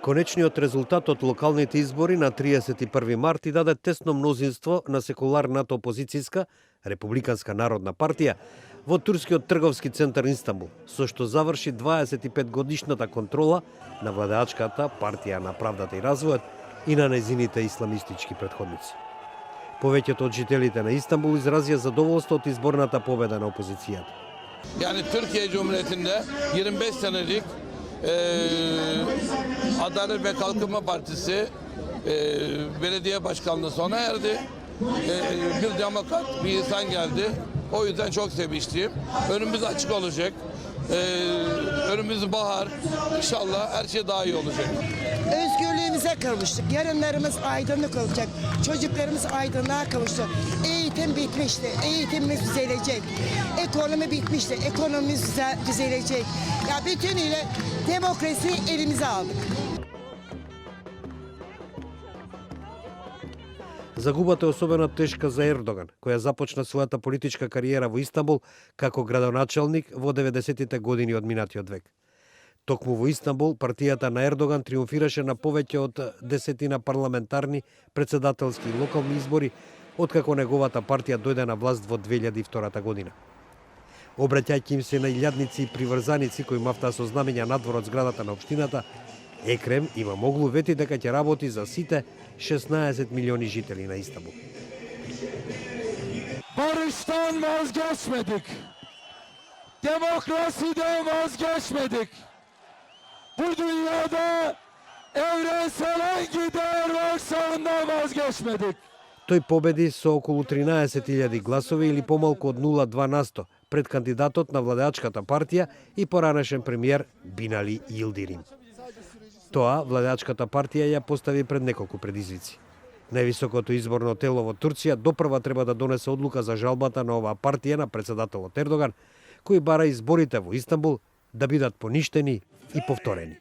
Конечниот резултат од локалните избори на 31 март и даде тесно мнозинство на секуларната опозицијска Републиканска народна партија во турскиот трговски центар Инстанбул, со што заврши 25 годишната контрола на владеачката партија на правдата и развојот и на незините исламистички претходници. Повеќето од жителите на Истанбул изразија задоволство од изборната победа на опозицијата. Yani Türkiye Cumhuriyeti'nde 25 senelik Adalet ve Kalkınma Partisi belediye başkanlığı sona erdi. Bir demokrat bir insan geldi. O yüzden çok sevinçliyim. Önümüz açık olacak. Önümüz bahar. İnşallah her şey daha iyi olacak. Özgürlüğümüze kavuştuk. Yarınlarımız aydınlık olacak. Çocuklarımız aydınlığa kavuştu. Eğitim bitmişti. Eğitimimiz düzelecek. Ekonomi bitmişti. Ekonomimiz düzelecek. Ya bütünüyle demokrasiyi elimize aldık. Загубата е особено тешка за Ердоган, која започна својата политичка кариера во Истанбул како градоначалник во 90-тите години од минатиот век. Токму во Истанбул, партијата на Ердоган триумфираше на повеќе од 10 парламентарни, председателски и локални избори, откако неговата партија дојде на власт во 2002 година. Обраќајќи им се на илјадници и приврзаници кои мафтаа со знамења надвор од зградата на општината, Екрем Имамоглу вети дека ќе работи за сите 16 милиони жители на Истанбул. Barıştan vazgeçmedik. Demokrasiden vazgeçmedik. Bu dünyada evrensel hangi değer varsa ondan vazgeçmedik. Тој победи со околу 13.000 гласови или помалку од 0,2% пред кандидатот на владеачката партија и поранешен премиер Бинали Йилдирим. Тоа владеачката партија ја постави пред неколку предизвици. Највисокото изборно тело во Турција допрва треба да донесе одлука за жалбата на оваа партија на председателот Ердоган, кој бара изборите во Истанбул да бидат поништени и повторени.